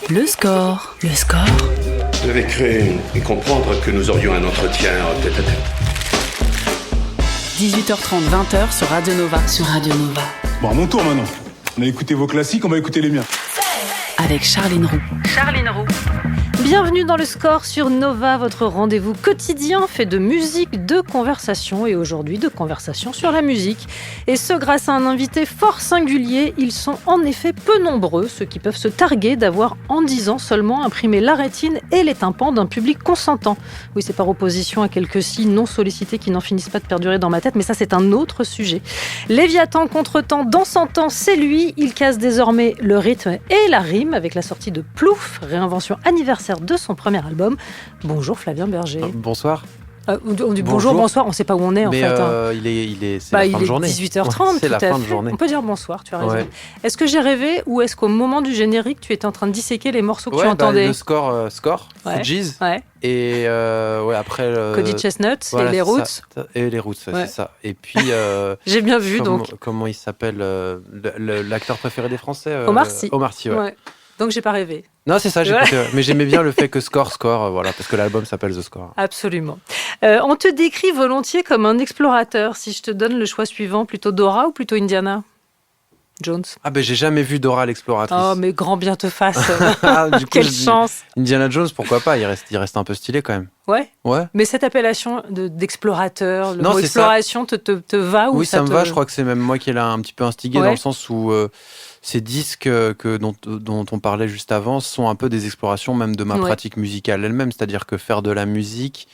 Le score. Le score. Je devais créer et comprendre que nous aurions un entretien tête-à-tête. 18h30, 20h sur Radio Nova. Sur Radio Nova. Bon, à mon tour maintenant. On a écouté vos classiques, on va écouter les miens. Avec Charline Roux. Charline Roux. Bienvenue dans le score sur Nova, votre rendez-vous quotidien fait de musique, de conversation et aujourd'hui de conversation sur la musique. Et ce grâce à un invité fort singulier, ils sont en effet peu nombreux, ceux qui peuvent se targuer d'avoir en 10 ans seulement imprimé la rétine et les tympans d'un public consentant. Oui, c'est par opposition à quelques si non sollicités qui n'en finissent pas de perdurer dans ma tête, mais ça c'est un autre sujet. Léviathan contre-temps, dansant temps, c'est lui, il casse désormais le rythme et la rime avec la sortie de Plouf, réinvention anniversaire de son premier album. Bonjour Flavien Berger. Bonsoir. On dit bonjour, bonsoir, on ne sait pas où on est en fait. C'est la fin de journée. 18h30, c'est tout la à fin fait. de journée. On peut dire bonsoir, tu as raison. Ouais. Est-ce que j'ai rêvé ou est-ce qu'au moment du générique, tu étais en train de disséquer les morceaux que tu entendais? Le score, Ouais. Fugees. Ouais. Et après... Cody Chestnut voilà, et les Roots. Et les Roots, Ouais. c'est ça. Et puis... J'ai bien vu donc. Comment il s'appelle l'acteur préféré des Français Omar Sy. Omar Sy, ouais. Donc j'ai pas rêvé. Non, c'est ça, mais j'aimais bien le fait que score, voilà, parce que l'album s'appelle The Score. Absolument. On te décrit volontiers comme un explorateur. Si je te donne le choix suivant, plutôt Dora ou plutôt Indiana Jones? Ah ben j'ai jamais vu Dora l'exploratrice. Oh mais grand bien te fasse. Du coup, Quelle chance. Indiana Jones, pourquoi pas, il reste un peu stylé quand même. Ouais. Ouais. Mais cette appellation d'explorateur, le Non, mot c'est exploration te va ou Oui, ça me va, je crois que c'est même moi qui l'ai un petit peu instigé dans le sens où ces disques dont on parlait juste avant sont un peu des explorations même de ma pratique musicale elle-même, c'est-à-dire que faire de la musique,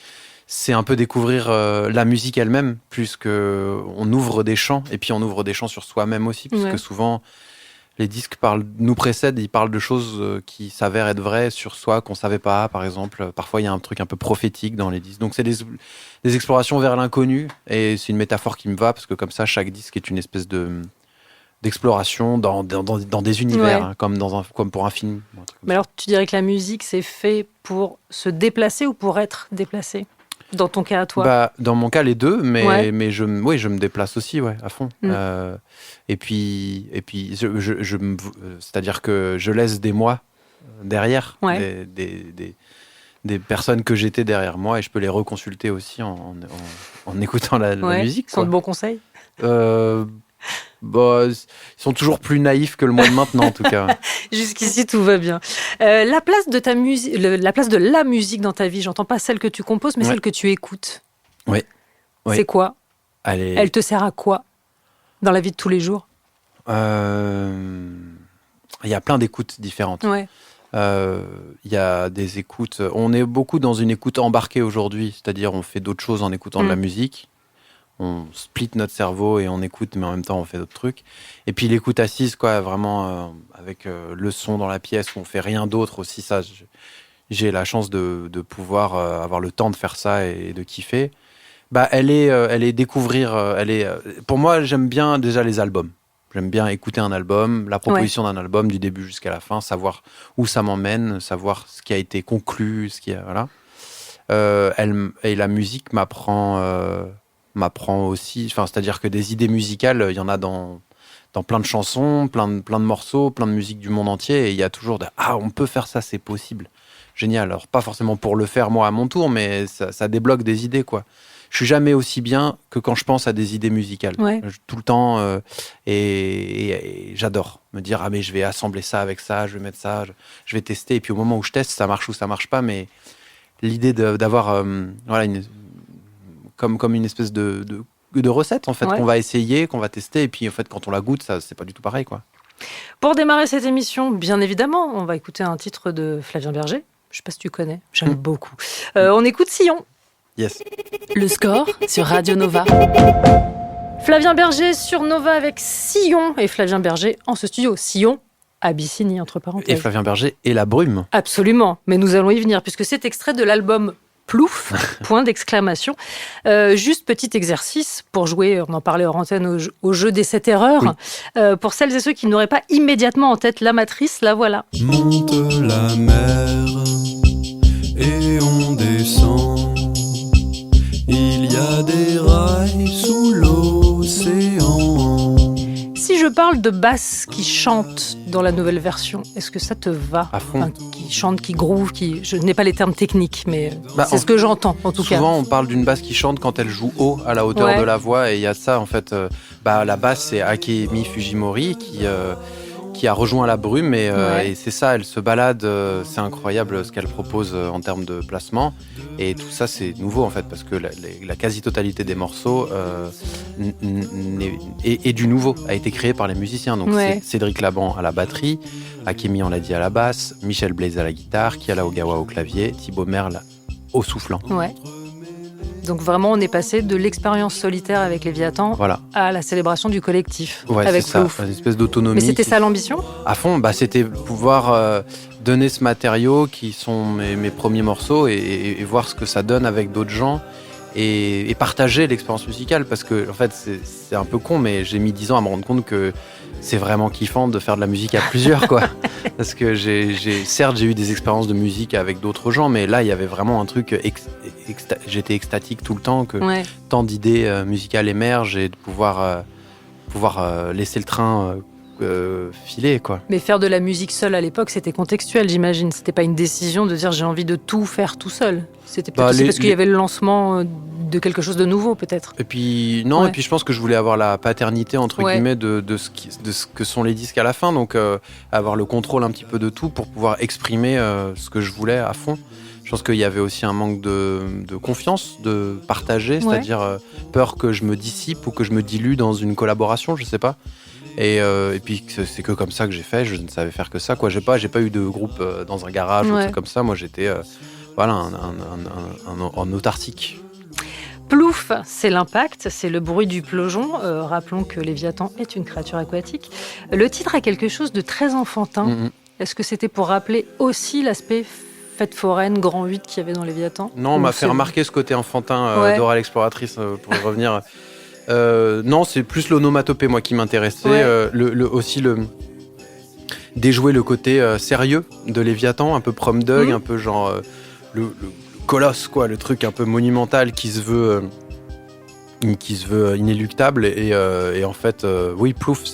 c'est un peu découvrir la musique elle-même, plus qu'on ouvre des champs, et puis on ouvre des champs sur soi-même aussi, puisque souvent les disques nous précèdent, ils parlent de choses qui s'avèrent être vraies sur soi, qu'on ne savait pas, par exemple. Parfois, il y a un truc un peu prophétique dans les disques. Donc, c'est des explorations vers l'inconnu, et c'est une métaphore qui me va, parce que comme ça, chaque disque est une espèce d'exploration dans des univers, comme pour un film. Mais alors, tu dirais que la musique, c'est fait pour se déplacer ou pour être déplacé? Dans ton cas à toi? Dans mon cas, les deux, mais je me déplace aussi, à fond. Et puis c'est-à-dire que je laisse des moi derrière, des personnes que j'étais derrière moi, et je peux les reconsulter aussi en écoutant la musique. Ce sont de bons conseils? Ils sont toujours plus naïfs que le moi de maintenant, en tout cas. Jusqu'ici, tout va bien. La place de ta musique, la place de la musique dans ta vie, j'entends pas celle que tu composes, mais celle que tu écoutes. Oui. C'est quoi? Elle te sert à quoi dans la vie de tous les jours? Il y a plein d'écoutes différentes. Il y a des écoutes... On est beaucoup dans une écoute embarquée aujourd'hui, c'est-à-dire on fait d'autres choses en écoutant de la musique. On split notre cerveau et on écoute, mais en même temps on fait d'autres trucs. Et puis l'écoute assise, vraiment avec le son dans la pièce où on fait rien d'autre aussi. Ça, j'ai la chance de pouvoir avoir le temps de faire ça et de kiffer. Elle est découvrir. Pour moi, j'aime bien déjà les albums. J'aime bien écouter un album, la proposition d'un album du début jusqu'à la fin, savoir où ça m'emmène, savoir ce qui a été conclu, voilà. Et la musique m'apprend aussi, c'est-à-dire que des idées musicales, il y en a dans plein de chansons, plein de morceaux, plein de musique du monde entier, et il y a toujours on peut faire ça, c'est possible. Génial. Alors, pas forcément pour le faire moi à mon tour, mais ça débloque des idées, quoi. Je suis jamais aussi bien que quand je pense à des idées musicales. Tout le temps, et j'adore me dire, mais je vais assembler ça avec ça, je vais mettre ça, je vais tester, et puis au moment où je teste, ça marche ou ça marche pas, mais l'idée d'avoir comme une espèce de recette, en fait, qu'on va essayer, qu'on va tester, et puis en fait, quand on la goûte, ça, c'est pas du tout pareil, quoi. Pour démarrer cette émission, bien évidemment, on va écouter un titre de Flavien Berger. Je sais pas si tu connais, j'aime beaucoup. On écoute Sillon. Yes. Le score sur Radio Nova. Flavien Berger sur Nova avec Sillon, et Flavien Berger en ce studio. Sillon, Abyssinie, entre parenthèses. Et Flavien Berger et la brume. Absolument, mais nous allons y venir, puisque c'est extrait de l'album Plouf, point d'exclamation. Juste petit exercice pour jouer, on en parlait hors antenne, au jeu des 7 erreurs. Pour celles et ceux qui n'auraient pas immédiatement en tête la matrice, la voilà. Monte la mer et on descend. Il y a des rails sous l'océan. Si je parle de basse qui chante dans la nouvelle version, est-ce que ça te va? À fond. Enfin, qui chante, qui groove, je n'ai pas les termes techniques, mais c'est en ce que j'entends en tout cas. Souvent, on parle d'une basse qui chante quand elle joue haut, à la hauteur de la voix, et il y a ça en fait. La basse, c'est Akemi Fujimori qui a rejoint la brume et c'est ça, elle se balade, c'est incroyable ce qu'elle propose en termes de placement, et tout ça c'est nouveau en fait parce que la quasi-totalité des morceaux est du nouveau, a été créé par les musiciens, donc c'est Cédric Laban à la batterie, Akemi on l'a dit à la basse, Michel Blaise à la guitare, Kiala Ogawa au clavier, Thibaut Merle au soufflant. Ouais. Donc vraiment, on est passé de l'expérience solitaire avec Léviathan à la célébration du collectif avec Plouf. Une espèce d'autonomie. Mais c'était ça l'ambition ? À fond, c'était pouvoir donner ce matériau qui sont mes premiers morceaux et voir ce que ça donne avec d'autres gens et partager l'expérience musicale parce que en fait c'est un peu con, mais j'ai mis 10 ans à me rendre compte que c'est vraiment kiffant de faire de la musique à plusieurs quoi. Parce que certes j'ai eu des expériences de musique avec d'autres gens, mais là il y avait vraiment un truc j'étais extatique tout le temps, que tant d'idées musicales émergent et de pouvoir laisser le train filer quoi. Mais faire de la musique seule à l'époque, c'était contextuel, j'imagine. C'était pas une décision de dire j'ai envie de tout faire tout seul. C'était peut-être aussi parce qu'il y avait le lancement de quelque chose de nouveau peut-être. Et puis et puis je pense que je voulais avoir la paternité entre guillemets de ce que sont les disques à la fin, donc avoir le contrôle un petit peu de tout pour pouvoir exprimer ce que je voulais à fond. Je pense qu'il y avait aussi un manque de confiance, de partager, c'est-à-dire peur que je me dissipe ou que je me dilue dans une collaboration, je sais pas. Et puis c'est que comme ça que j'ai fait, je ne savais faire que ça quoi. J'ai pas eu de groupe dans un garage ou truc comme ça. Moi j'étais en autarcique. Plouf, c'est l'impact, c'est le bruit du plongeon. Rappelons que Léviathan est une créature aquatique. Le titre a quelque chose de très enfantin. Est-ce que c'était pour rappeler aussi l'aspect fête foraine, grand 8 qu'il y avait dans Léviathan? Non, on m'a fait remarquer ce côté enfantin d'Ora l'exploratrice pour y revenir. Non, c'est plus l'onomatopée moi qui m'intéressait, déjouer le côté sérieux de Léviathan, un peu prom deuil, un peu genre le colosse quoi, le truc un peu monumental qui se veut inéluctable et en fait Plouf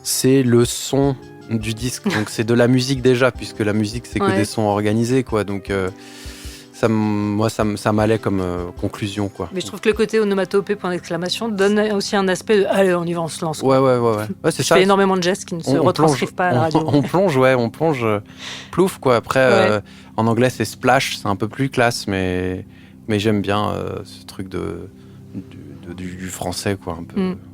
c'est le son du disque, donc c'est de la musique déjà puisque la musique c'est que des sons organisés quoi, donc ça m'allait comme conclusion quoi. Mais je trouve que le côté onomatopée point d'exclamation donne aussi un aspect de allez on y va, on se lance quoi. Ouais, c'est ça. Je fais énormément de gestes qui ne se retranscrivent pas à la radio. On plonge Plouf quoi. Après en anglais c'est splash, c'est un peu plus classe, mais j'aime bien ce truc du français quoi, un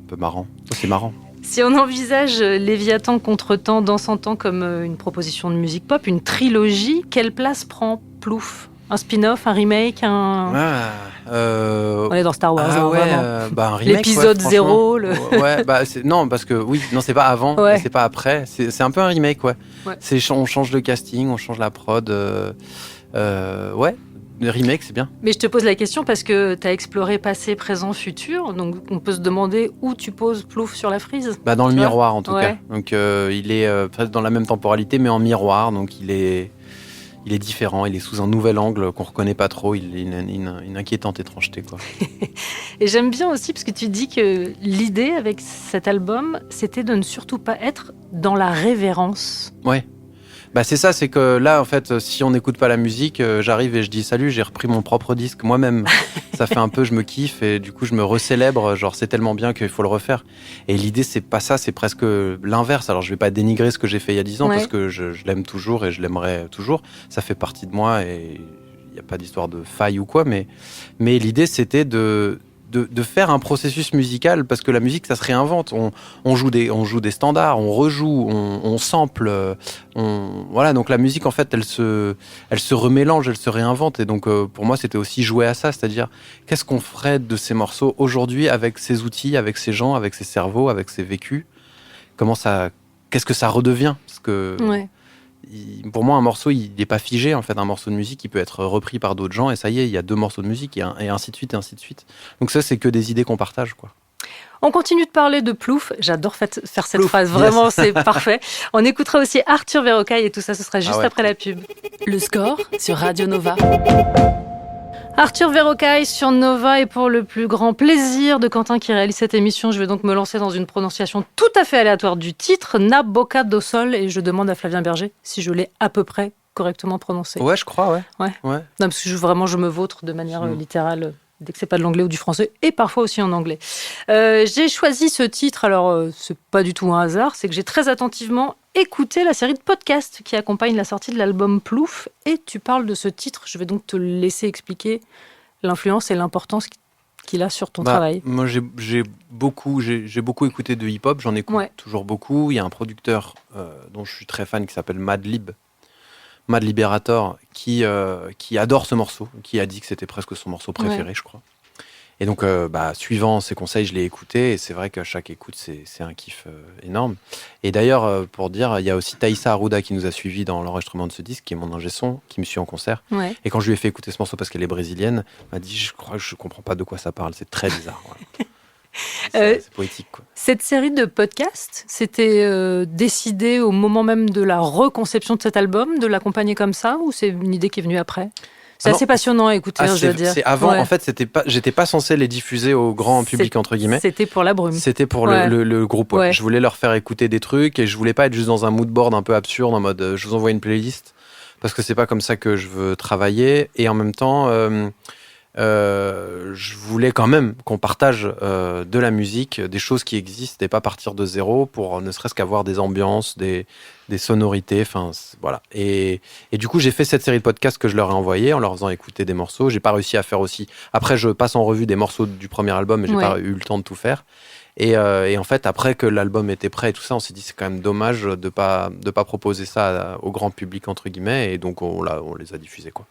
peu marrant. C'est marrant. Si on envisage Léviathan Contretemps, Danse en Temps comme une proposition de musique pop, une trilogie, quelle place prend Plouf ? Un spin-off, un remake, On est dans Star Wars, un remake, l'épisode 0. Non, parce que c'est pas avant, c'est pas après. C'est un peu un remake, on change le casting, on change la prod. Le remake, c'est bien. Mais je te pose la question parce que tu as exploré passé, présent, futur. Donc, on peut se demander où tu poses Plouf sur la frise. Dans le miroir, en tout cas. Donc, il est dans la même temporalité, mais en miroir. Donc, il est différent. Il est sous un nouvel angle qu'on reconnaît pas trop. Il est une inquiétante étrangeté, quoi. Et j'aime bien aussi parce que tu dis que l'idée avec cet album, c'était de ne surtout pas être dans la révérence. Ouais. C'est ça, c'est que là, en fait, si on n'écoute pas la musique, j'arrive et je dis salut, j'ai repris mon propre disque moi-même. Ça fait un peu, je me kiffe et du coup, je me recélèbre. Genre, c'est tellement bien qu'il faut le refaire. Et l'idée, c'est pas ça, c'est presque l'inverse. Alors, je vais pas dénigrer ce que j'ai fait il y a 10 ans parce que je l'aime toujours et je l'aimerais toujours. Ça fait partie de moi et il n'y a pas d'histoire de faille ou quoi. Mais l'idée, c'était de faire un processus musical parce que la musique ça se réinvente, on joue des standards, on rejoue, on sample, donc la musique en fait elle se remélange, elle se réinvente et donc pour moi c'était aussi jouer à ça, c'est-à-dire qu'est-ce qu'on ferait de ces morceaux aujourd'hui avec ces outils, avec ces gens, avec ces cerveaux, avec ces vécus, qu'est-ce que ça redevient parce que pour moi, un morceau, il n'est pas figé. En fait, un morceau de musique, il peut être repris par d'autres gens et ça y est, il y a 2 morceaux de musique et ainsi de suite, et ainsi de suite. Donc ça, c'est que des idées qu'on partage, quoi. On continue de parler de Plouf. J'adore faire cette phrase. Vraiment, c'est parfait. On écoutera aussi Arthur Verrocaille et tout ça, ce sera juste après la pub. Le score sur Radio Nova. Arthur Verrocaille sur Nova, et pour le plus grand plaisir de Quentin qui réalise cette émission, je vais donc me lancer dans une prononciation tout à fait aléatoire du titre, Na Boca do Sol, et je demande à Flavien Berger si je l'ai à peu près correctement prononcé. Ouais, je crois, ouais. Non, parce que je me vautre de manière littérale dès que c'est pas de l'anglais ou du français, et parfois aussi en anglais. J'ai choisi ce titre, alors c'est pas du tout un hasard, c'est que j'ai très attentivement écouté la série de podcasts qui accompagne la sortie de l'album Plouf, et tu parles de ce titre. Je vais donc te laisser expliquer l'influence et l'importance qu'il a sur ton travail. Moi, j'ai beaucoup écouté de hip-hop, j'en écoute toujours beaucoup. Il y a un producteur dont je suis très fan qui s'appelle Mad Liberator, qui adore ce morceau, qui a dit que c'était presque son morceau préféré, je crois. Et donc, suivant ses conseils, je l'ai écouté, et c'est vrai qu'à chaque écoute, c'est un kiff énorme. Et d'ailleurs, pour dire, il y a aussi Thaïssa Arruda qui nous a suivis dans l'enregistrement de ce disque, qui est mon ingé son, qui me suit en concert. Ouais. Et quand je lui ai fait écouter ce morceau parce qu'elle est brésilienne, elle m'a dit, je crois que je comprends pas de quoi ça parle, c'est très bizarre. C'est poétique, quoi. Cette série de podcasts, c'était décidé au moment même de la reconception de cet album, de l'accompagner comme ça, ou c'est une idée qui est venue après ? C'est assez passionnant à écouter, je veux dire. C'est avant, en fait, j'étais pas censé les diffuser au grand public, entre guillemets. C'était pour la brume. C'était pour le groupe, ouais. Je voulais leur faire écouter des trucs, et je voulais pas être juste dans un mood board un peu absurde, en mode je vous envoie une playlist, parce que c'est pas comme ça que je veux travailler, et en même temps, je voulais quand même qu'on partage de la musique, des choses qui existent, et pas partir de zéro pour ne serait-ce qu'avoir des ambiances, des sonorités, enfin voilà. Et du coup, j'ai fait cette série de podcasts que je leur ai envoyés en leur faisant écouter des morceaux. J'ai pas réussi à faire aussi. Après, je passe en revue des morceaux du premier album, mais j'ai pas eu le temps de tout faire. Et en fait, après que l'album était prêt et tout ça, on s'est dit c'est quand même dommage de pas proposer ça au grand public, entre guillemets, et donc on les a diffusés, quoi.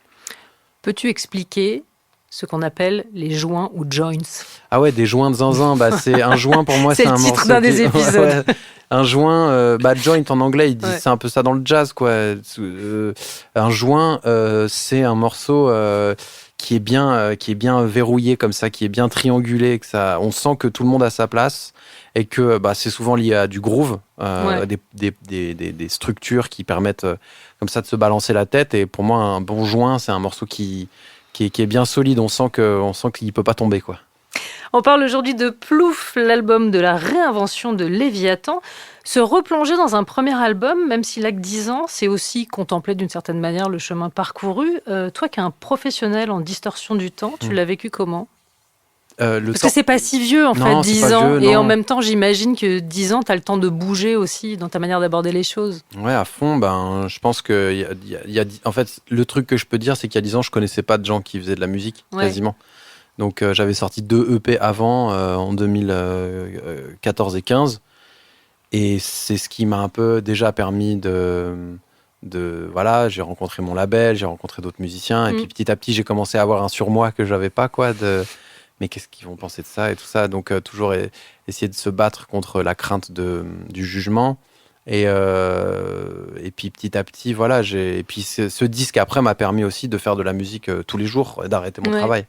Peux-tu expliquer ce qu'on appelle les joints ou joints? Ah ouais, des joints de zinzin, c'est un joint pour moi, c'est un morceau. C'est le titre d'un des épisodes. Un joint, joint en anglais, ils disent c'est un peu ça dans le jazz, quoi. Un joint, c'est un morceau qui est bien verrouillé comme ça, qui est bien triangulé, que ça, on sent que tout le monde a sa place, et que c'est souvent lié à du groove, des structures qui permettent comme ça de se balancer la tête. Et pour moi, un bon joint, c'est un morceau qui est bien solide. On sent qu'il peut pas tomber, quoi. On parle aujourd'hui de Plouf, l'album de la réinvention de Léviathan. Se replonger dans un premier album, même s'il a que 10 ans, c'est aussi contempler d'une certaine manière le chemin parcouru. Toi qui es un professionnel en distorsion du temps, tu l'as vécu comment ? Parce que c'est pas si vieux, en fait, 10 ans. Et en même temps, j'imagine que 10 ans, tu as le temps de bouger aussi dans ta manière d'aborder les choses. Ouais, à fond. Je pense que en fait, le truc que je peux dire, c'est qu'il y a 10 ans, je connaissais pas de gens qui faisaient de la musique, quasiment. Donc, j'avais sorti 2 EP avant, en 2014 et 15. Et c'est ce qui m'a un peu déjà permis voilà, j'ai rencontré mon label, j'ai rencontré d'autres musiciens. Et puis, petit à petit, j'ai commencé à avoir un surmoi que j'avais pas, quoi, mais qu'est-ce qu'ils vont penser de ça et tout ça. Donc, toujours essayer de se battre contre la crainte du jugement. Et puis, petit à petit, voilà. Et puis, ce disque, après, m'a permis aussi de faire de la musique tous les jours et d'arrêter mon travail.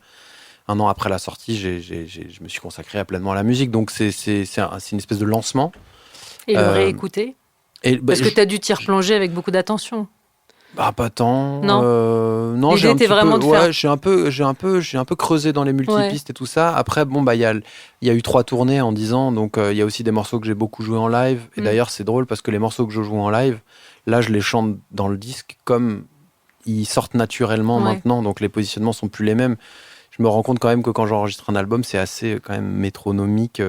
1 an après la sortie, je me suis consacré pleinement à la musique. Donc, c'est une espèce de lancement. Et le réécouter parce que tu as dû t'y replonger avec beaucoup d'attention. Pas tant. Non, j'ai était vraiment de faire. J'ai un peu creusé dans les multipistes et tout ça. Après, il y a eu 3 tournées en 10 ans, donc il y a aussi des morceaux que j'ai beaucoup joués en live. Et d'ailleurs, c'est drôle parce que les morceaux que je joue en live, là, je les chante dans le disque comme ils sortent naturellement maintenant, donc les positionnements sont plus les mêmes. Je me rends compte quand même que quand j'enregistre un album, c'est assez quand même métronomique.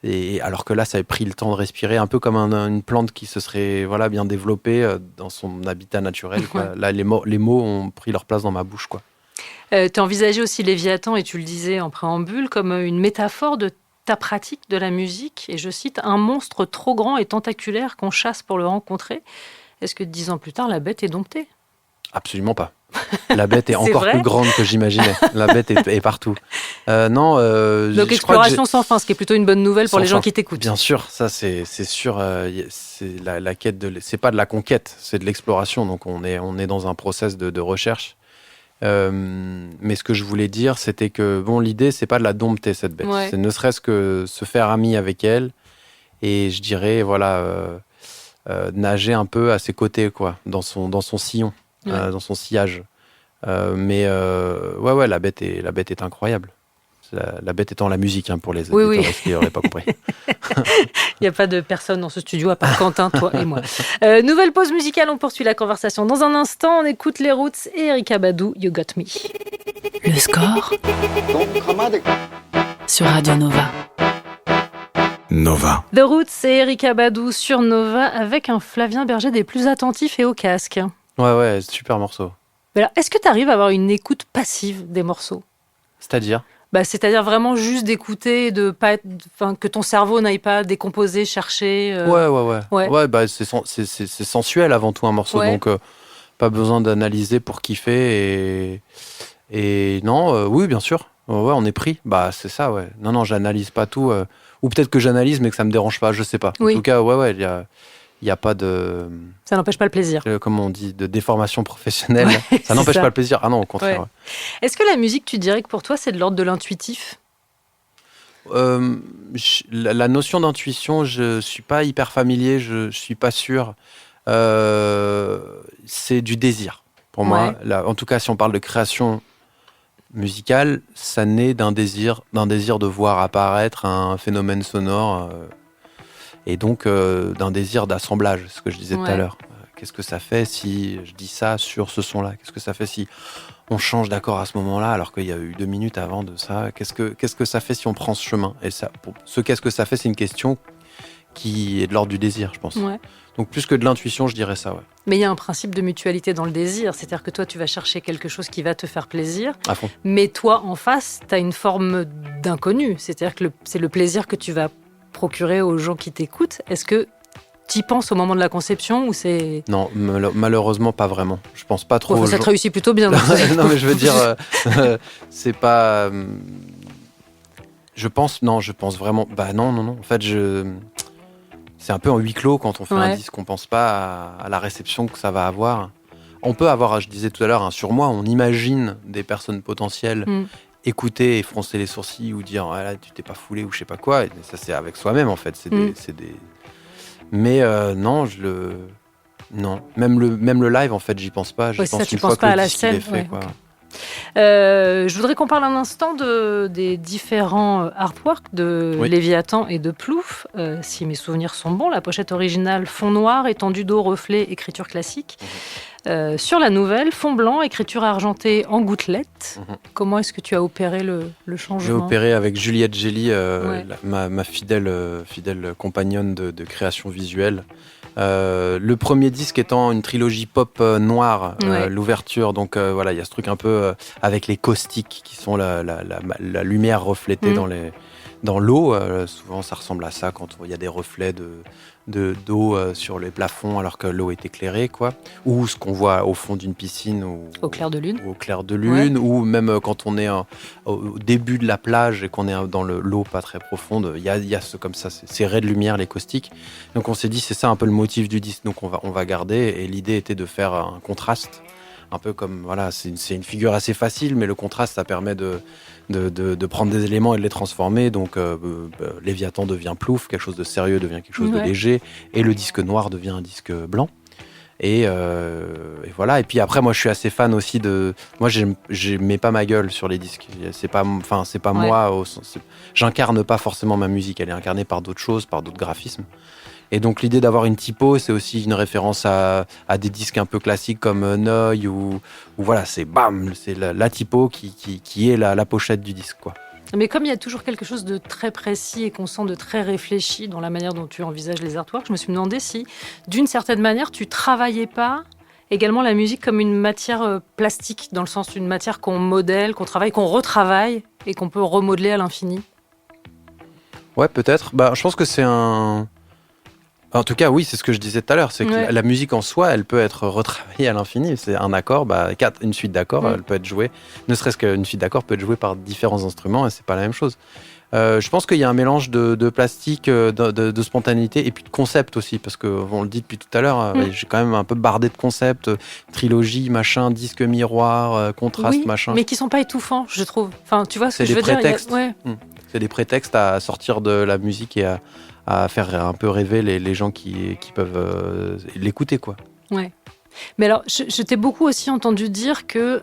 Et alors que là, ça a pris le temps de respirer, un peu comme une plante qui se serait bien développée dans son habitat naturel, quoi. Là, les mots ont pris leur place dans ma bouche, quoi. Tu as envisagé aussi Léviathan, et tu le disais en préambule, comme une métaphore de ta pratique de la musique. Et je cite, un monstre trop grand et tentaculaire qu'on chasse pour le rencontrer. Est-ce que 10 ans plus tard, la bête est domptée ? Absolument pas. La bête est encore plus grande que j'imaginais. La bête est partout. Non. Donc exploration sans fin, ce qui est plutôt une bonne nouvelle pour les gens qui t'écoutent. Bien sûr, ça c'est sûr. C'est la quête c'est pas de la conquête, c'est de l'exploration. Donc on est dans un process de recherche. Mais ce que je voulais dire, c'était que l'idée c'est pas de la dompter, cette bête. C'est ne serait-ce que se faire ami avec elle, et je dirais nager un peu à ses côtés, quoi, dans son sillon. Dans son sillage. Ouais, la bête est incroyable. La bête étant la musique, pour les auditeurs qui n'auraient pas compris. Il n'y a pas de personne dans ce studio à part Quentin, toi et moi. Nouvelle pause musicale, on poursuit la conversation. Dans un instant, on écoute les Roots et Erykah Badu, You Got Me. Le score sur Radio Nova. Nova. The Roots et Erykah Badu sur Nova avec un Flavien Berger des plus attentifs et au casque. Ouais, super morceau. Mais alors, est-ce que tu arrives à avoir une écoute passive des morceaux ? C'est-à-dire ? C'est-à-dire vraiment juste d'écouter, que ton cerveau n'aille pas décomposer, chercher. Ouais. C'est sensuel avant tout un morceau, donc pas besoin d'analyser pour kiffer et non, oui bien sûr. Ouais, on est pris. C'est ça, ouais. Non, j'analyse pas tout. Ou peut-être que j'analyse mais que ça me dérange pas, je sais pas. En tout cas, il y a pas de. Ça n'empêche pas le plaisir. Comme on dit, de déformation professionnelle. Ça n'empêche pas le plaisir. Ah non, au contraire. Ouais. Est-ce que la musique, tu dirais que pour toi, c'est de l'ordre de l'intuitif ? La notion d'intuition, je suis pas hyper familier, je suis pas sûr. C'est du désir pour moi. En tout cas, si on parle de création musicale, ça naît d'un désir de voir apparaître un phénomène sonore. Et donc d'un désir d'assemblage, ce que je disais tout à l'heure. Qu'est-ce que ça fait si je dis ça sur ce son-là ? Qu'est-ce que ça fait si on change d'accord à ce moment-là alors qu'il y a eu 2 minutes avant de ça ? Qu'est-ce que ça fait si on prend ce chemin ? Et ça, qu'est-ce que ça fait ? C'est une question qui est de l'ordre du désir, je pense. Ouais. Donc plus que de l'intuition, je dirais ça, ouais. Mais il y a un principe de mutualité dans le désir, c'est-à-dire que toi, tu vas chercher quelque chose qui va te faire plaisir, à fond. Mais toi, en face, tu as une forme d'inconnu, c'est-à-dire que c'est le plaisir que tu vas procurer aux gens qui t'écoutent. Est-ce que tu y penses au moment de la conception ou c'est... Non, malheureusement pas vraiment. Je pense pas trop. Ça te réussit plutôt bien. Non, mais je veux dire, c'est pas... Je pense vraiment... non. En fait, c'est un peu en huis clos quand on fait un disque. On pense pas à la réception que ça va avoir. On peut avoir, je disais tout à l'heure, un surmoi. On imagine des personnes potentielles écouter et froncer les sourcils ou dire ah, là, tu t'es pas foulé ou je sais pas quoi. Et ça, c'est avec soi-même, en fait. C'est des... Mais non, non. Même le live, en fait, j'y pense pas. J'y pense une fois que le disque est fait, quoi. Je voudrais qu'on parle un instant des différents artworks de Léviathan et de Plouf. Si mes souvenirs sont bons, la pochette originale, fond noir, étendue d'eau, reflet, écriture classique. Sur la nouvelle, fond blanc, écriture argentée en gouttelettes. Comment est-ce que tu as opéré le changement ? J'ai opéré avec Juliette Gély, ma fidèle compagnonne de création visuelle. Le premier disque étant une trilogie pop noire, l'ouverture, donc voilà, il y a ce truc un peu avec les caustiques qui sont la lumière reflétée dans l'eau. Souvent ça ressemble à ça quand il y a des reflets d'eau sur les plafonds alors que l'eau est éclairée, quoi. Ou ce qu'on voit au fond d'une piscine au clair de lune. Ou au clair de lune, ou même quand on est au début de la plage et qu'on est dans l'eau pas très profonde, il y a comme ça, ces raies de lumière, les caustiques. Donc on s'est dit c'est ça un peu le motif du disque, donc on va garder, et l'idée était de faire un contraste, un peu comme, voilà, c'est une figure assez facile, mais le contraste ça permet de prendre des éléments et de les transformer. Donc Léviathan devient Plouf, quelque chose de sérieux devient quelque chose de léger, et le disque noir devient un disque blanc. Et voilà. Et puis après, moi, je suis assez fan aussi moi, je mets pas ma gueule sur les disques. C'est pas moi. J'incarne pas forcément ma musique. Elle est incarnée par d'autres choses, par d'autres graphismes. Et donc l'idée d'avoir une typo, c'est aussi une référence à des disques un peu classiques comme Noy ou voilà, c'est la typo qui est la pochette du disque, quoi. Mais comme il y a toujours quelque chose de très précis et qu'on sent de très réfléchi dans la manière dont tu envisages les artworks, je me suis demandé si, d'une certaine manière, tu travaillais pas également la musique comme une matière plastique, dans le sens d'une matière qu'on modèle, qu'on travaille, qu'on retravaille et qu'on peut remodeler à l'infini. Ouais, peut-être. Je pense que c'est un... En tout cas, oui, c'est ce que je disais tout à l'heure. C'est que la musique en soi, elle peut être retravaillée à l'infini. C'est un accord, une suite d'accords, elle peut être jouée. Ne serait-ce qu'une suite d'accords peut être jouée par différents instruments et c'est pas la même chose. Je pense qu'il y a un mélange de plastique, de spontanéité et puis de concept aussi, parce que on le dit depuis tout à l'heure. J'ai quand même un peu bardé de concepts, trilogie, machin, disque miroir, contraste, machin. Mais qui sont pas étouffants, je trouve. Enfin, tu vois ce que je veux dire. C'est des prétextes à sortir de la musique et à faire un peu rêver les gens qui peuvent l'écouter, quoi. Ouais. Mais alors, je t'ai beaucoup aussi entendu dire que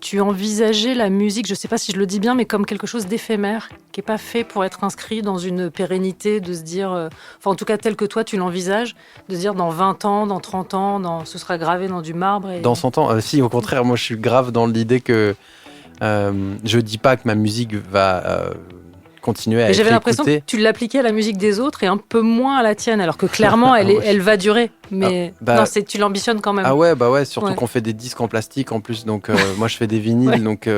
tu envisageais la musique, je ne sais pas si je le dis bien, mais comme quelque chose d'éphémère, qui n'est pas fait pour être inscrit dans une pérennité, de se dire, enfin en tout cas tel que toi tu l'envisages, de se dire dans 20 ans, dans 30 ans, ce sera gravé dans du marbre. Dans 100 ans, si, au contraire, moi je suis grave dans l'idée que je dis pas que ma musique va continuer à être j'avais l'impression écoutée. que tu l'appliquais à la musique des autres et un peu moins à la tienne, alors que clairement elle va durer. Mais non, tu l'ambitionnes quand même. Ah ouais, bah ouais, surtout Ouais. qu'on fait des disques en plastique en plus, donc moi je fais des vinyles, donc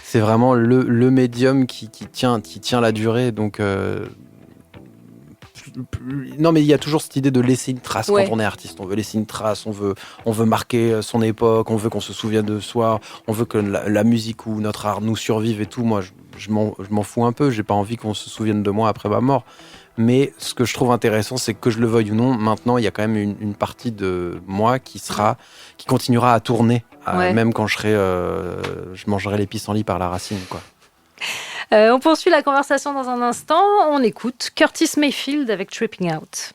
c'est vraiment le médium qui tient la durée, donc non, mais il y a toujours cette idée de laisser une trace quand on est artiste. On veut laisser une trace, on veut marquer son époque, on veut qu'on se souvienne de soi, on veut que la musique ou notre art nous survive et tout. Moi, je m'en fous un peu. J'ai pas envie qu'on se souvienne de moi après ma mort. Mais ce que je trouve intéressant, c'est que je le veuille ou non, maintenant, il y a quand même une partie de moi qui continuera à tourner, même quand je mangerai les pissenlits par la racine, quoi. On poursuit la conversation dans un instant. On écoute Curtis Mayfield avec Tripping Out.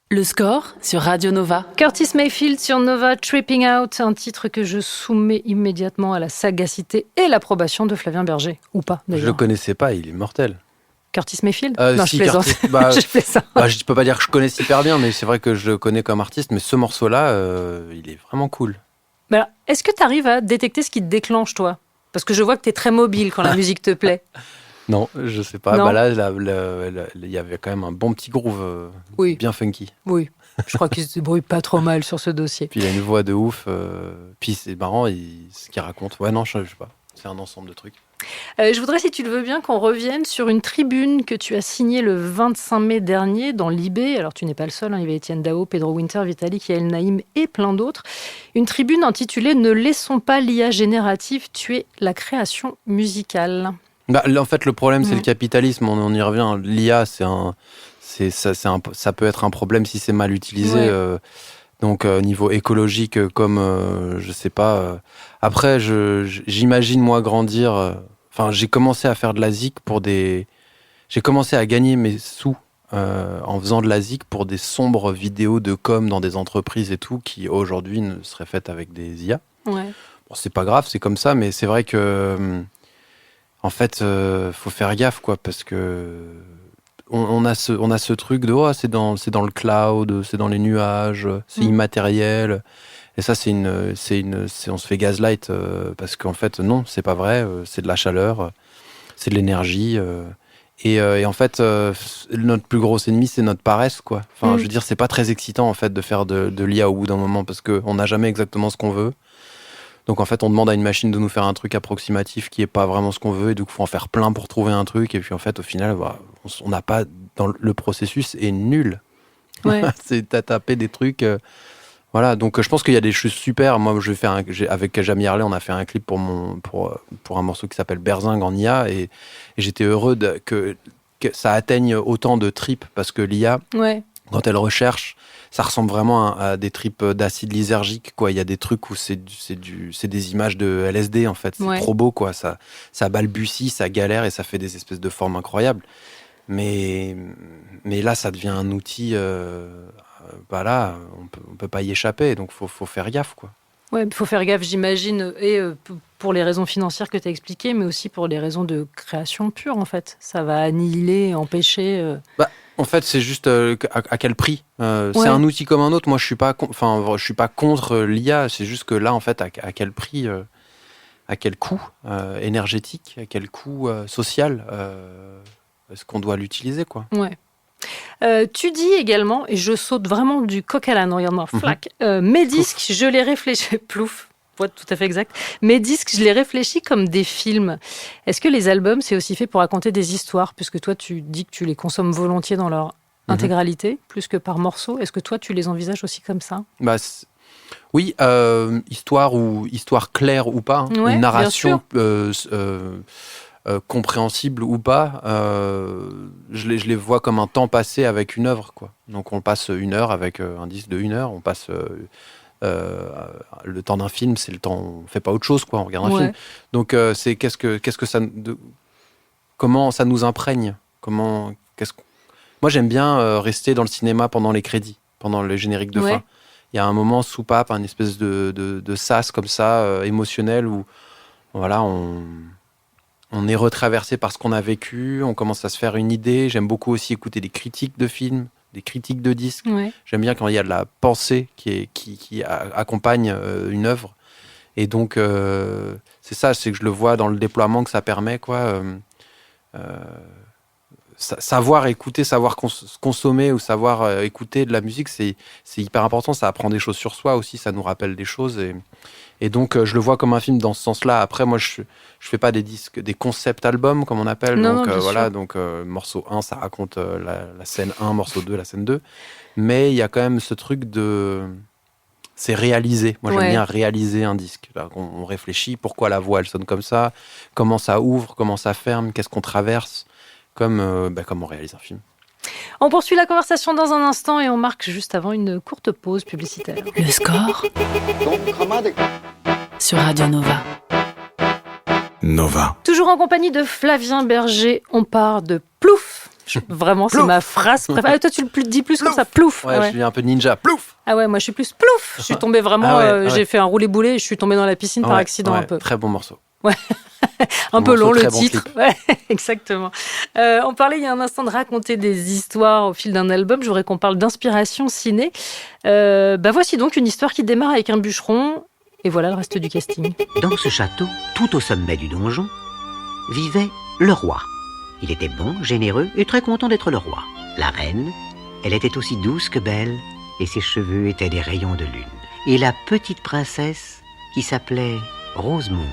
Le score sur Radio Nova. Curtis Mayfield sur Nova, Tripping Out, un titre que je soumets immédiatement à la sagacité et l'approbation de Flavien Berger. Ou pas, d'ailleurs. Je le connaissais pas, il est mortel. Curtis Mayfield Non, si, je plaisante. Je plaisante. Je peux pas dire que je connais super bien, mais c'est vrai que je le connais comme artiste. Mais ce morceau-là, il est vraiment cool. Mais alors, est-ce que tu arrives à détecter ce qui te déclenche, toi ? Parce que je vois que tu es très mobile quand la musique te plaît. Non, je sais pas. Non. Bah là, il y avait quand même un bon petit groove bien funky. Oui, je crois qu'il se débrouille pas trop mal sur ce dossier. Puis il a une voix de ouf. Puis c'est marrant, ce qu'il raconte. Ouais, non, je sais pas. C'est un ensemble de trucs. Je voudrais, si tu le veux bien, qu'on revienne sur une tribune que tu as signée le 25 mai dernier dans l'IB. Alors, tu n'es pas le seul, il y avait Étienne Dao, Pedro Winter, Vitalik, Yael Naïm et plein d'autres. Une tribune intitulée « Ne laissons pas l'IA générative tuer la création musicale ». En fait, le problème, c'est le capitalisme. On y revient. L'IA, ça peut être un problème si c'est mal utilisé. Ouais. Donc, niveau écologique, comme, je sais pas. Après, j'imagine, moi, grandir. J'ai commencé à faire de la zik j'ai commencé à gagner mes sous en faisant de la zik pour des sombres vidéos de com dans des entreprises et tout, qui aujourd'hui ne seraient faites avec des IA. Ouais. Bon, c'est pas grave, c'est comme ça, mais c'est vrai que. En fait, faut faire gaffe, quoi, parce que on a ce truc de c'est dans le cloud, c'est dans les nuages, c'est immatériel. Et ça, on se fait gaslight parce qu'en fait, non, c'est pas vrai. C'est de la chaleur, c'est de l'énergie. Et en fait, notre plus gros ennemi, c'est notre paresse, quoi. Enfin, je veux dire, c'est pas très excitant en fait de faire de l'IA au bout d'un moment parce que on n'a jamais exactement ce qu'on veut. Donc en fait, on demande à une machine de nous faire un truc approximatif qui est pas vraiment ce qu'on veut, et donc il faut en faire plein pour trouver un truc. Et puis en fait, au final, on n'a pas le processus est nul. Ouais. T'as tapé des trucs. Voilà. Donc je pense qu'il y a des choses super. Moi, avec Jamie Harley, on a fait un clip pour un morceau qui s'appelle Berzingue en IA, et j'étais heureux que ça atteigne autant de tripes parce que l'IA, quand elle recherche, ça ressemble vraiment à des tripes d'acide lysergique, quoi. Il y a des trucs où c'est des images de LSD, en fait. C'est trop beau, quoi. Ça balbutie, ça galère et ça fait des espèces de formes incroyables. Mais là, ça devient un outil. Là, on peut pas y échapper. Donc, faut faire gaffe, quoi. Ouais, il faut faire gaffe, j'imagine, et pour les raisons financières que tu as expliquées, mais aussi pour les raisons de création pure, en fait. Ça va annihiler, empêcher. En fait, c'est juste à quel prix. C'est un outil comme un autre. Moi, je suis pas contre l'IA. C'est juste que là, en fait, à quel prix, à quel coût énergétique, à quel coût social est-ce qu'on doit l'utiliser, quoi. Ouais. Tu dis également, et je saute vraiment du coq à l'âne, regarde-moi, flac, mes disques, je les réfléchis, plouf, pour être tout à fait exact, mes disques, je les réfléchis comme des films. Est-ce que les albums, c'est aussi fait pour raconter des histoires, puisque toi, tu dis que tu les consommes volontiers dans leur intégralité, plus que par morceaux. Est-ce que toi, tu les envisages aussi comme ça ? Oui, histoire claire ou pas, une narration compréhensible ou pas, je les vois comme un temps passé avec une œuvre, quoi. Donc on passe 1 heure avec un disque de 1 heure, on passe le temps d'un film, c'est le temps, on fait pas autre chose, quoi, on regarde un film. Donc c'est comment ça nous imprègne, moi j'aime bien rester dans le cinéma pendant les crédits, pendant le générique de fin. il y a un moment soupape, une espèce de sas comme ça, émotionnel, où voilà, on est retraversé par ce qu'on a vécu, on commence à se faire une idée. J'aime beaucoup aussi écouter des critiques de films, des critiques de disques. Ouais. J'aime bien quand il y a de la pensée qui accompagne une œuvre. Et donc, c'est ça, c'est que je le vois dans le déploiement que ça permet, quoi. Savoir écouter, savoir consommer ou savoir écouter de la musique, c'est hyper important. Ça apprend des choses sur soi aussi, ça nous rappelle des choses. Et donc, je le vois comme un film dans ce sens-là. Après, moi, je fais pas des disques, des concept albums, comme on appelle. Non, donc, voilà, sûr. donc morceau 1, ça raconte la scène 1, morceau 2, la scène 2. Mais il y a quand même ce truc de... C'est réalisé. Moi, j'aime bien réaliser un disque. On réfléchit, pourquoi la voix, elle sonne comme ça, comment ça ouvre, comment ça ferme, qu'est-ce qu'on traverse, comme on réalise un film. On poursuit la conversation dans un instant et on marque juste avant une courte pause publicitaire. Le score sur Radio Nova. Nova. Toujours en compagnie de Flavien Berger, on part de Plouf. Vraiment, c'est ma phrase préférée. Ah, toi, tu le dis plus comme ça, Plouf. Ouais, je suis un peu ninja. Plouf. Ah ouais, moi, je suis plus Plouf. Je suis tombée vraiment, j'ai fait un roulé-boulé et je suis tombée dans la piscine par accident un peu. Très bon morceau. Ouais. Un peu long le titre. Bon ouais, exactement. On parlait il y a un instant de raconter des histoires au fil d'un album. Je voudrais qu'on parle d'inspiration ciné. Voici donc une histoire qui démarre avec un bûcheron. Et voilà le reste du casting. Dans ce château, tout au sommet du donjon, vivait le roi. Il était bon, généreux et très content d'être le roi. La reine, elle était aussi douce que belle et ses cheveux étaient des rayons de lune. Et la petite princesse qui s'appelait Rosemonde.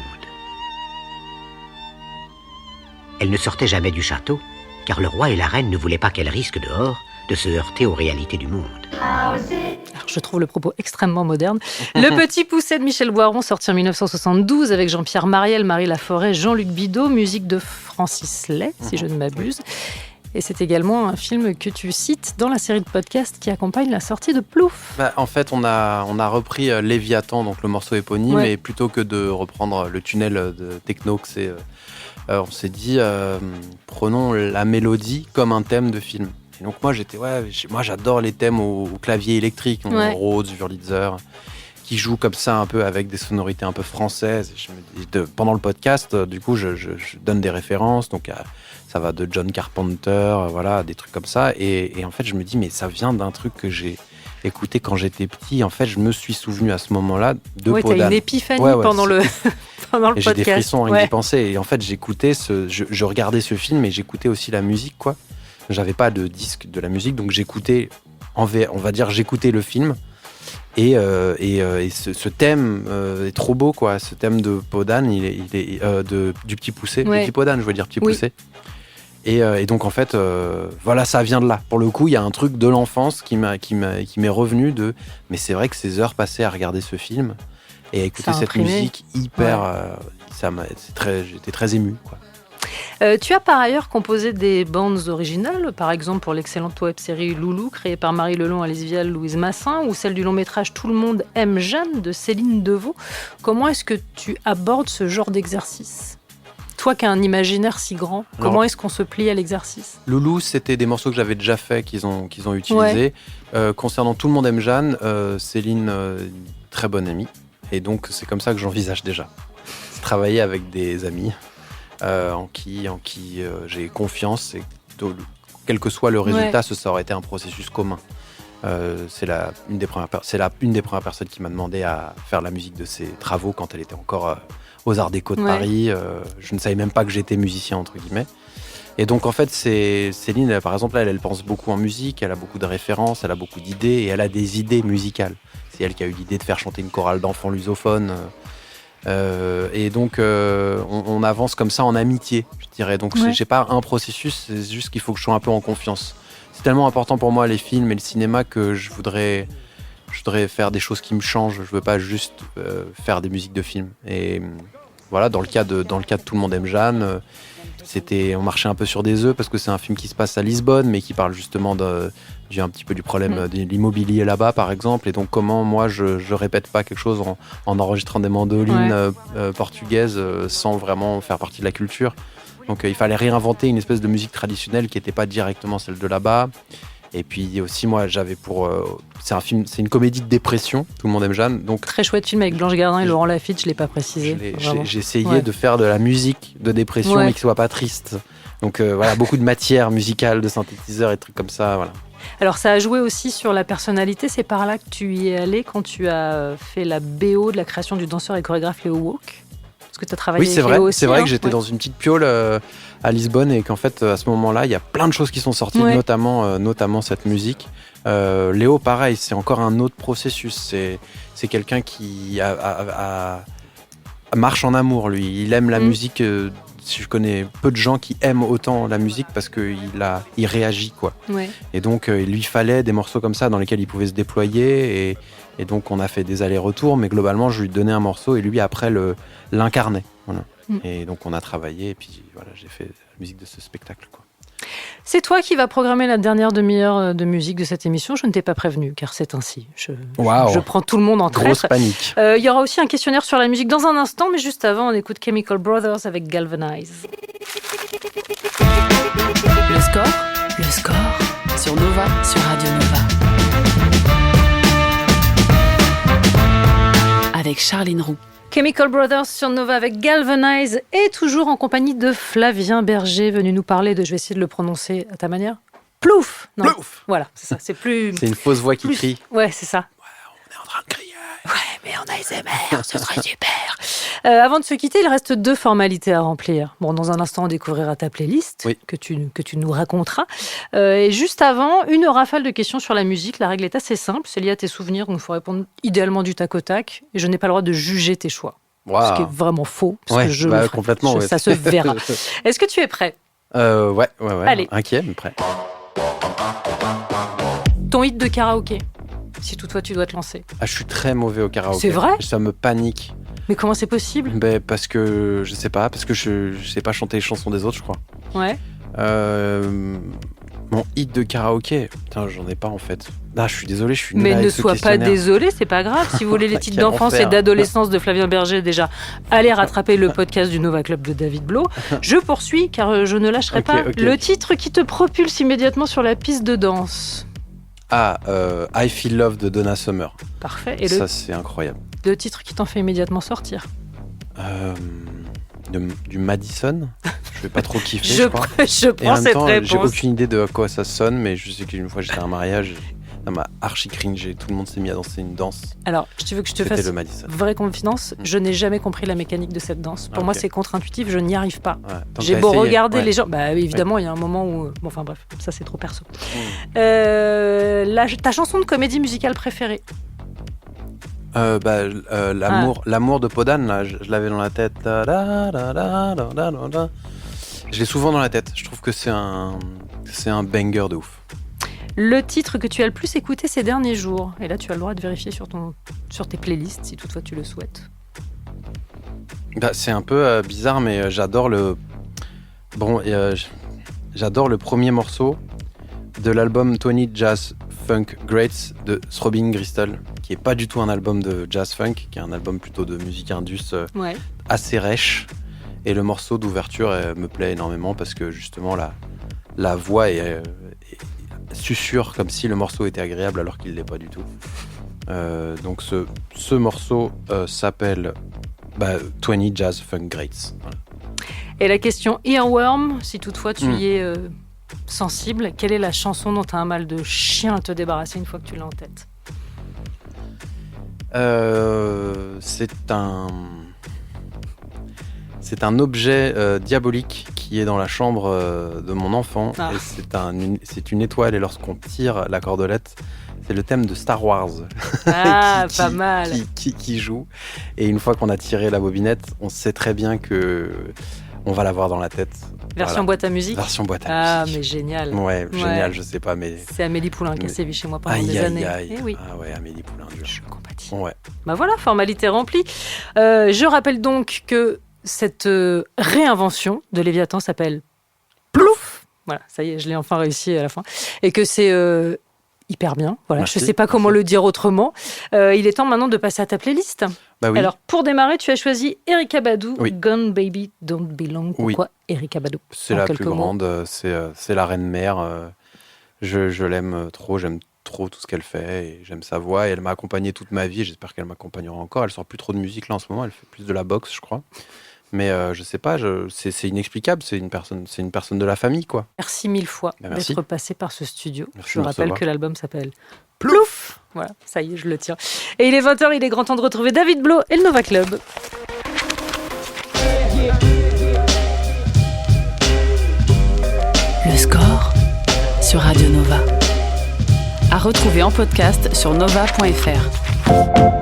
Elle ne sortait jamais du château, car le roi et la reine ne voulaient pas qu'elle risque dehors de se heurter aux réalités du monde. Alors, je trouve le propos extrêmement moderne. Le Petit Poucet de Michel Boiron, sorti en 1972 avec Jean-Pierre Mariel, Marie Laforêt, Jean-Luc Bidot, musique de Francis Lay, si je ne m'abuse. Et c'est également un film que tu cites dans la série de podcasts qui accompagne la sortie de Plouf. En fait, on a repris Léviathan, donc le morceau éponyme, et plutôt que de reprendre le tunnel de techno que c'est... on s'est dit, prenons la mélodie comme un thème de film. Et donc moi j'adore les thèmes au clavier électrique, Rhodes, Wurlitzer, qui jouent comme ça un peu avec des sonorités un peu françaises. Et pendant le podcast, du coup, je donne des références, donc ça va de John Carpenter, voilà, des trucs comme ça. Et en fait, je me dis, mais ça vient d'un truc que j'ai écouté quand j'étais petit. En fait, je me suis souvenu à ce moment-là de Peau d'âne. T'as une épiphanie pendant le podcast. J'ai des frissons rien d'y penser. Et en fait, j'écoutais je regardais ce film et j'écoutais aussi la musique, quoi. J'avais pas de disque de la musique, donc j'écoutais, on va dire, j'écoutais le film. Et ce thème est trop beau, quoi. Ce thème de Peau d'âne, il est du Petit Poucet, du Petit Peau d'âne, je veux dire Petit Poucet. Et donc en fait, voilà, ça vient de là. Pour le coup, il y a un truc de l'enfance qui m'est revenu de. Mais c'est vrai que ces heures passées à regarder ce film et à écouter cette musique hyper, j'étais très ému, quoi. Tu as par ailleurs composé des bandes originales, par exemple pour l'excellente web-série Loulou, créée par Marie Lelon, Alice Vial, Louise Massin, ou celle du long-métrage Tout le monde aime Jeanne de Céline Deveau. Comment est-ce que tu abordes ce genre d'exercice ? Toi qui as un imaginaire si grand, comment est-ce qu'on se plie à l'exercice ? Loulou, c'était des morceaux que j'avais déjà faits, qu'ils ont utilisés. Concernant Tout le monde aime Jeanne, Céline, très bonne amie. Et donc, c'est comme ça que j'envisage déjà. Travailler avec des amis. En qui j'ai confiance et quel que soit le résultat, ça aurait été un processus commun. C'est une des premières personnes qui m'a demandé à faire la musique de ses travaux quand elle était encore aux Arts Déco de Paris. Je ne savais même pas que j'étais musicien, entre guillemets. Et donc en fait, Céline, par exemple, elle pense beaucoup en musique, elle a beaucoup de références, elle a beaucoup d'idées et elle a des idées musicales. C'est elle qui a eu l'idée de faire chanter une chorale d'enfants lusophones. Et donc on avance comme ça en amitié, je dirais. Donc j'ai pas un processus, c'est juste qu'il faut que je sois un peu en confiance. C'est tellement important pour moi les films et le cinéma que je voudrais faire des choses qui me changent. Je veux pas juste faire des musiques de films. Et voilà, dans le cas de Tout le monde aime Jeanne, on marchait un peu sur des œufs parce que c'est un film qui se passe à Lisbonne, mais qui parle justement un petit peu du problème de l'immobilier là-bas, par exemple. Et donc, comment moi, je répète pas quelque chose en enregistrant des mandolines portugaises sans vraiment faire partie de la culture. Donc, il fallait réinventer une espèce de musique traditionnelle qui n'était pas directement celle de là-bas. Et puis aussi, moi, j'avais pour... c'est une comédie de dépression, Tout le monde aime Jeanne. Donc, Très chouette film avec Blanche Gardin et Laurent Lafitte, je l'ai pas précisé. j'ai essayé de faire de la musique de dépression, mais qui soit pas triste. Donc voilà, beaucoup de matière musicale, de synthétiseurs et trucs comme ça, voilà. Alors ça a joué aussi sur la personnalité, c'est par là que tu y es allé quand tu as fait la BO de la création du danseur et chorégraphe Léo Walk. Parce que tu as travaillé oui, c'est avec vrai, Léo aussi. c'est vrai que j'étais dans une petite piole à Lisbonne et qu'en fait, à ce moment-là, il y a plein de choses qui sont sorties, notamment cette musique. Léo, pareil, c'est encore un autre processus. C'est quelqu'un qui marche en amour, lui. Il aime la musique. Je connais peu de gens qui aiment autant la musique parce qu'il réagit, quoi. Ouais. Et donc, il lui fallait des morceaux comme ça dans lesquels il pouvait se déployer. Et donc, on a fait des allers-retours, mais globalement, je lui donnais un morceau et lui, après, l'incarnait. Voilà. Et donc, on a travaillé et puis voilà, j'ai fait la musique de ce spectacle, quoi. C'est toi qui vas programmer la dernière demi-heure de musique de cette émission. Je ne t'ai pas prévenu, car c'est ainsi. Je prends tout le monde en traître. Grosse panique. Il y aura aussi un questionnaire sur la musique dans un instant, mais juste avant, on écoute Chemical Brothers avec Galvanize. Le score sur Nova, sur Radio Nova. Avec Charline Roux. Chemical Brothers sur Nova avec Galvanize et toujours en compagnie de Flavien Berger, venu nous parler de, je vais essayer de le prononcer à ta manière, Plouf. Non. Plouf. Voilà, c'est ça, c'est plus... C'est une fausse voix qui crie. Ouais, c'est ça. Ouais, on est en train de crier. Ouais, mais on a ASMR, ce serait super. Avant de se quitter, il reste 2 formalités à remplir. Bon, dans un instant, on découvrira ta playlist que tu nous raconteras. Et juste avant, une rafale de questions sur la musique. La règle est assez simple, c'est lié à tes souvenirs, donc il faut répondre idéalement du tac au tac. Et je n'ai pas le droit de juger tes choix. Wow. Ce qui est vraiment faux, parce que je le ferai. Complètement, ça se verra. Est-ce que tu es prêt ? Ouais. Allez. Inquiet, mais prêt. Ton hit de karaoké, si toutefois tu dois te lancer. Ah, je suis très mauvais au karaoké. C'est vrai ? Ça me panique. Mais comment c'est possible ? Parce que je sais pas pas chanter les chansons des autres, je crois. Ouais. Mon hit de karaoké, putain, j'en ai pas en fait. Ah, je suis désolé, je suis nul Mais avec ne ce sois pas questionnaire. désolé, c'est pas grave. Si vous voulez les titres d'enfance et d'adolescence de Flavien Berger, déjà, allez rattraper le podcast du Nova Club de David Blo. Je poursuis car je ne lâcherai pas le titre qui te propulse immédiatement sur la piste de danse. I Feel Love de Donna Summer. Parfait. Et ça, c'est incroyable. Le titre qui t'en fait immédiatement sortir. Du Madison. Je vais pas trop kiffer, je crois. Je prends cette réponse. J'ai aucune idée de à quoi ça sonne, mais je sais qu'une fois j'étais à un mariage, ça m'a archi cringé. Tout le monde s'est mis à danser une danse. Alors, tu veux que je te fasse vraie confidence, je n'ai jamais compris la mécanique de cette danse. Pour moi, c'est contre-intuitif, je n'y arrive pas. Ouais, j'ai beau regarder les gens. Bah, évidemment, il y a un moment où. Bon, enfin, bref, ça, c'est trop perso. Ta chanson de comédie musicale préférée? L'amour de Podane, là, je l'avais dans la tête. Je l'ai souvent dans la tête. Je trouve que c'est un banger de ouf. Le titre que tu as le plus écouté ces derniers jours, et là tu as le droit de vérifier sur tes playlists si toutefois tu le souhaites. C'est un peu bizarre, mais j'adore j'adore le premier morceau de l'album 20 Jazz Funk Greats de Throbbing Gristle, qui est pas du tout un album de jazz funk, qui est un album plutôt de musique indus assez rêche. Et le morceau d'ouverture me plaît énormément parce que justement la voix est susurre comme si le morceau était agréable alors qu'il l'est pas du tout. Donc ce morceau s'appelle 20 Jazz Funk Greats. Voilà. Et la question Earworm, si toutefois tu y es sensible, quelle est la chanson dont tu as un mal de chien à te débarrasser une fois que tu l'as en tête? C'est un objet diabolique qui est dans la chambre de mon enfant. Et c'est une étoile, et lorsqu'on tire la cordelette, c'est le thème de Star Wars pas mal. qui joue. Et une fois qu'on a tiré la bobinette, on sait très bien que on va l'avoir dans la tête. Version boîte à musique. Version boîte à musique. Ah, mais génial. Ouais, génial, je sais pas, mais... C'est Amélie Poulain qui a sévi chez moi pendant des années. Eh oui. Ah ouais, Amélie Poulain. Je compatis. Ouais. Bah voilà, formalité remplie. Je rappelle donc que cette réinvention de Léviathan s'appelle Plouf. Voilà, ça y est, je l'ai enfin réussi à la fin. Et que c'est hyper bien. Voilà, merci. Je ne sais pas comment le dire autrement. Il est temps maintenant de passer à ta playlist. Bah oui. Alors, pour démarrer, tu as choisi Erykah Badu, Gone Baby Don't Belong. Pourquoi Erykah Badu? C'est la plus grande, c'est la reine mère. Je l'aime trop, j'aime trop tout ce qu'elle fait et j'aime sa voix et elle m'a accompagné toute ma vie et j'espère qu'elle m'accompagnera encore. Elle sort plus trop de musique là en ce moment, elle fait plus de la boxe je crois. Mais je sais pas, c'est inexplicable, c'est une personne de la famille quoi. Merci 1000 fois merci. d'être passé par ce studio. Merci je de me rappelle recevoir. que l'album s'appelle Plouf. Voilà, ça y est, je le tiens. Et il est 20h, il est grand temps de retrouver David Blo et le Nova Club. Le score sur Radio Nova. À retrouver en podcast sur nova.fr.